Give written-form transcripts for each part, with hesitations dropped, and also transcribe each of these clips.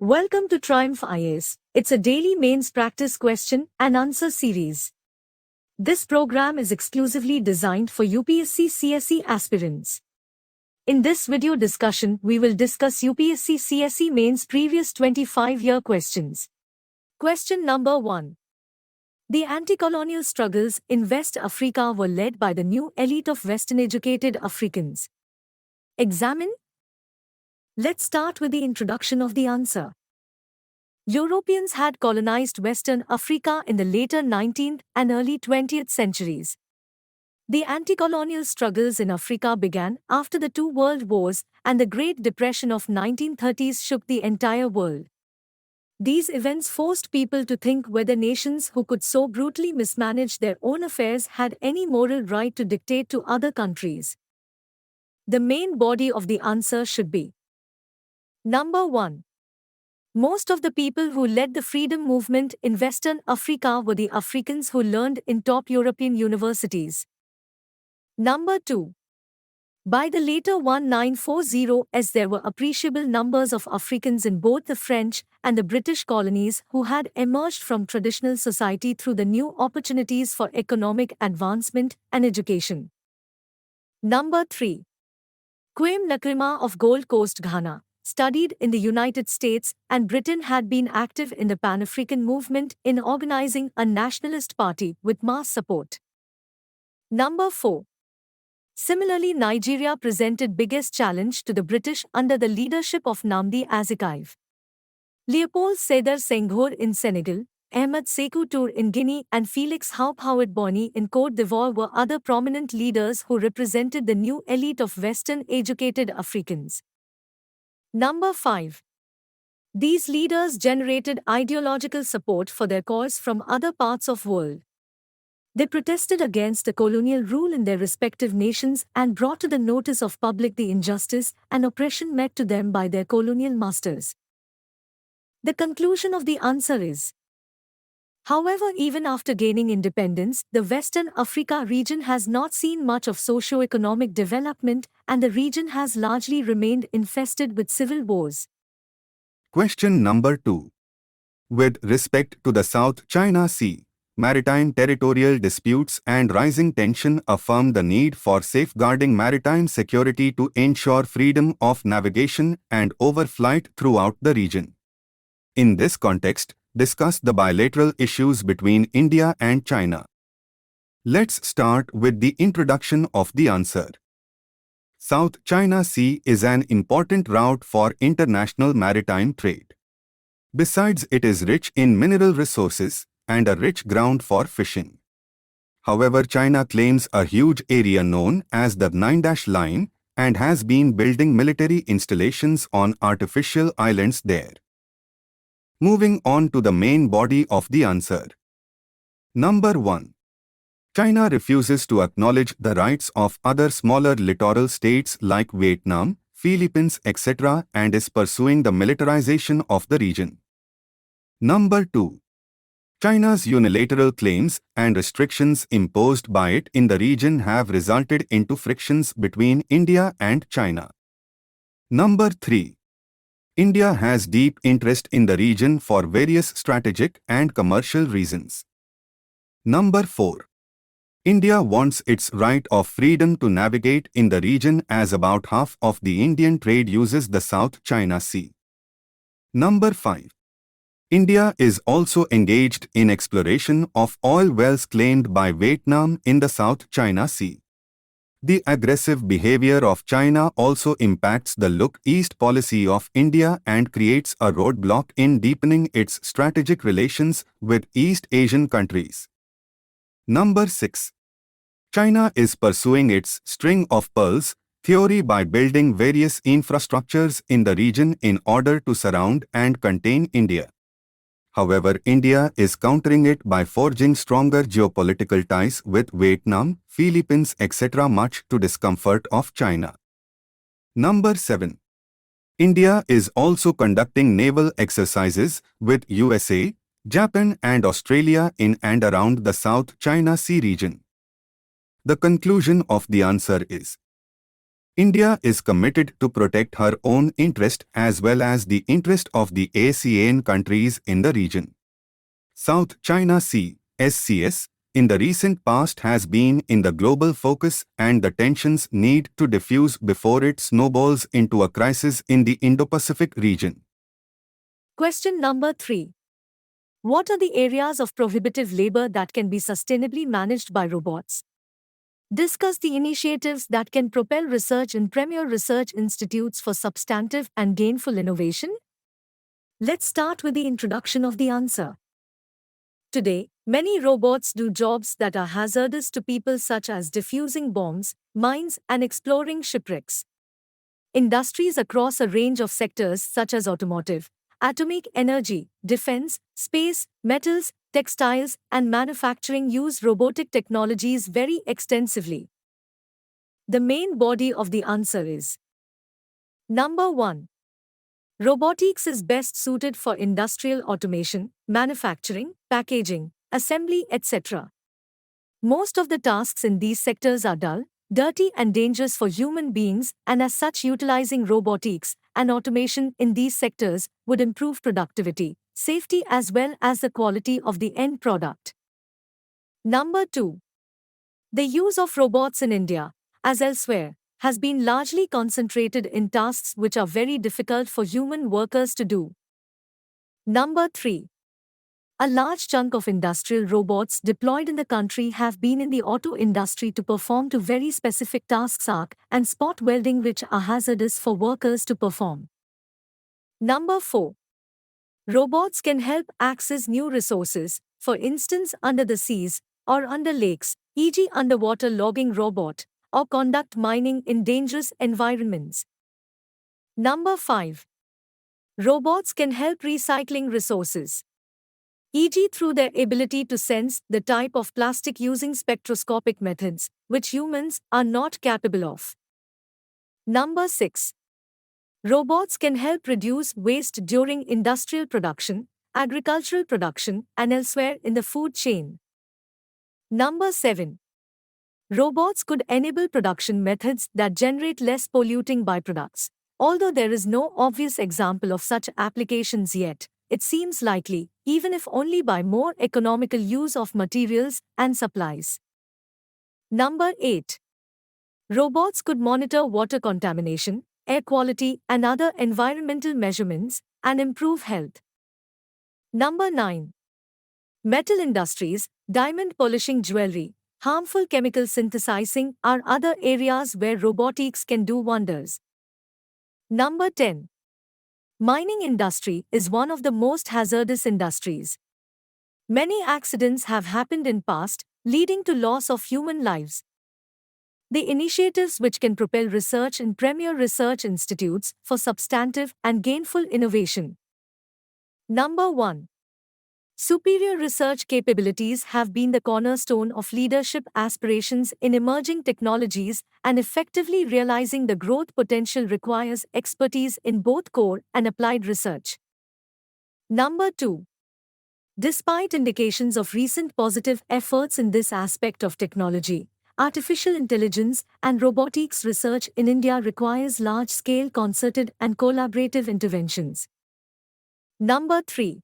Welcome to Triumph IAS. It's a daily mains practice question and answer series. This program is exclusively designed for UPSC CSE aspirants. In this video discussion, we will discuss UPSC CSE mains previous 25-year questions. Question number 1. The anti-colonial struggles in West Africa were led by the new elite of Western-educated Africans. Examine. Let's start with the introduction of the answer. Europeans had colonized Western Africa in the later 19th and early 20th centuries. The anti-colonial struggles in Africa began after the two world wars, and the Great Depression of 1930s shook the entire world. These events forced people to think whether nations who could so brutally mismanage their own affairs had any moral right to dictate to other countries. The main body of the answer should be Number 1. Most of the people who led the freedom movement in Western Africa were the Africans who learned in top European universities. Number 2. By the later 1940s, there were appreciable numbers of Africans in both the French and the British colonies who had emerged from traditional society through the new opportunities for economic advancement and education. Number 3. Kwame Nkrumah of Gold Coast, Ghana, studied in the United States, and Britain had been active in the Pan-African movement in organizing a nationalist party with mass support. Number 4. Similarly, Nigeria presented biggest challenge to the British under the leadership of Nnamdi Azikiwe. Leopold Sédar Senghor in Senegal, Ahmed Sékou Touré in Guinea, and Félix Houphouët-Boigny in Côte d'Ivoire were other prominent leaders who represented the new elite of Western-educated Africans. Number 5. These leaders generated ideological support for their cause from other parts of the world. They protested against the colonial rule in their respective nations and brought to the notice of public the injustice and oppression met to them by their colonial masters. The conclusion of the answer is, however, even after gaining independence, the Western Africa region has not seen much of socio-economic development, and the region has largely remained infested with civil wars. Question number 2. With respect to the South China Sea, maritime territorial disputes and rising tension affirm the need for safeguarding maritime security to ensure freedom of navigation and overflight throughout the region. In this context, discuss the bilateral issues between India and China. Let's start with the introduction of the answer. South China Sea is an important route for international maritime trade. Besides, it is rich in mineral resources and a rich ground for fishing. However, China claims a huge area known as the Nine-Dash Line and has been building military installations on artificial islands there. Moving on to the main body of the answer. Number 1. China refuses to acknowledge the rights of other smaller littoral states like Vietnam, Philippines, etc. and is pursuing the militarization of the region. Number 2. China's unilateral claims and restrictions imposed by it in the region have resulted into frictions between India and China. Number 3. India has deep interest in the region for various strategic and commercial reasons. Number 4. India wants its right of freedom to navigate in the region as about half of the Indian trade uses the South China Sea. Number 5. India is also engaged in exploration of oil wells claimed by Vietnam in the South China Sea. The aggressive behavior of China also impacts the Look East policy of India and creates a roadblock in deepening its strategic relations with East Asian countries. Number 6. China is pursuing its string of pearls theory by building various infrastructures in the region in order to surround and contain India. However, India is countering it by forging stronger geopolitical ties with Vietnam, Philippines, etc. much to discomfort of China. Number 7. India is also conducting naval exercises with USA, Japan and Australia in and around the South China Sea region. The conclusion of the answer is, India is committed to protect her own interest as well as the interest of the ASEAN countries in the region. South China Sea, SCS, in the recent past has been in the global focus and the tensions need to diffuse before it snowballs into a crisis in the Indo-Pacific region. Question number 3. What are the areas of prohibitive labor that can be sustainably managed by robots? Discuss the initiatives that can propel research in premier research institutes for substantive and gainful innovation. Let's start with the introduction of the answer. Today, many robots do jobs that are hazardous to people, such as defusing bombs, mines, and exploring shipwrecks. Industries across a range of sectors such as automotive, atomic energy, defense, space, metals, textiles, and manufacturing use robotic technologies very extensively. The main body of the answer is number 1. Robotics is best suited for industrial automation, manufacturing, packaging, assembly, etc. Most of the tasks in these sectors are dull, dirty, and dangerous for human beings, and as such, utilizing robotics and automation in these sectors would improve productivity, safety, as well as the quality of the end product. Number 2. The use of robots in India, as elsewhere, has been largely concentrated in tasks which are very difficult for human workers to do. Number 3. A large chunk of industrial robots deployed in the country have been in the auto industry to perform to very specific tasks, arc and spot welding, which are hazardous for workers to perform. Number 4. Robots can help access new resources, for instance under the seas or under lakes, e.g. underwater logging robot, or conduct mining in dangerous environments. Number 5. Robots can help recycling resources, e.g. through their ability to sense the type of plastic using spectroscopic methods, which humans are not capable of. Number 6. Robots can help reduce waste during industrial production, agricultural production, and elsewhere in the food chain. Number 7. Robots could enable production methods that generate less polluting byproducts. Although there is no obvious example of such applications yet, it seems likely, even if only by more economical use of materials and supplies. Number 8. Robots could monitor water contamination, air quality, and other environmental measurements, and improve health. Number 9. Metal industries, diamond polishing jewelry, harmful chemical synthesizing are other areas where robotics can do wonders. Number 10. Mining industry is one of the most hazardous industries. Many accidents have happened in past, leading to loss of human lives. The initiatives which can propel research in premier research institutes for substantive and gainful innovation. Number 1. Superior research capabilities have been the cornerstone of leadership aspirations in emerging technologies, and effectively realizing the growth potential requires expertise in both core and applied research. Number 2. Despite indications of recent positive efforts in this aspect of technology, artificial intelligence and robotics research in India requires large-scale concerted and collaborative interventions. Number 3.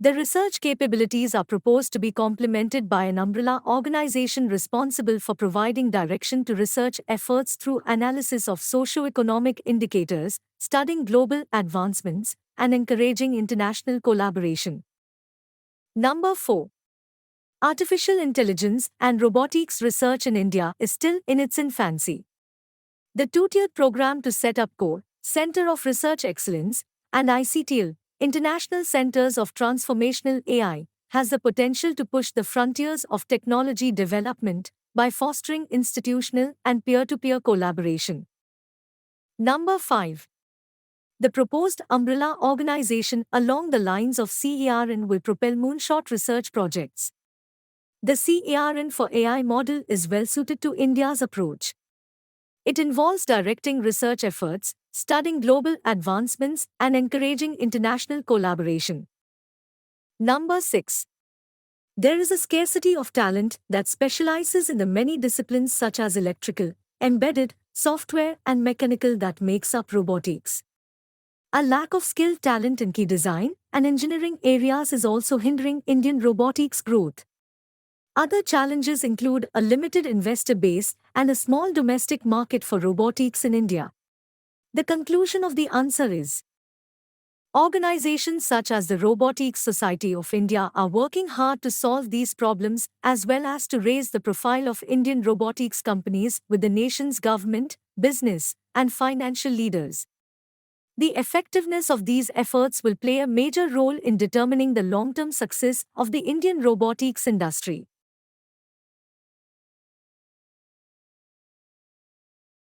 The research capabilities are proposed to be complemented by an umbrella organization responsible for providing direction to research efforts through analysis of socio-economic indicators, studying global advancements, and encouraging international collaboration. Number 4. Artificial intelligence and robotics research in India is still in its infancy. The two-tiered program to set up core, Center of Research Excellence, and ICTL, International Centers of Transformational AI, has the potential to push the frontiers of technology development by fostering institutional and peer-to-peer collaboration. Number 5. The proposed umbrella organization along the lines of CERN will propel moonshot research projects. The CERN for AI model is well suited to India's approach. It involves directing research efforts, studying global advancements, and encouraging international collaboration. Number 6. There is a scarcity of talent that specializes in the many disciplines such as electrical, embedded, software, and mechanical that makes up robotics. A lack of skilled talent in key design and engineering areas is also hindering Indian robotics growth. Other challenges include a limited investor base and a small domestic market for robotics in India. The conclusion of the answer is organizations such as the Robotics Society of India are working hard to solve these problems as well as to raise the profile of Indian robotics companies with the nation's government, business, and financial leaders. The effectiveness of these efforts will play a major role in determining the long-term success of the Indian robotics industry.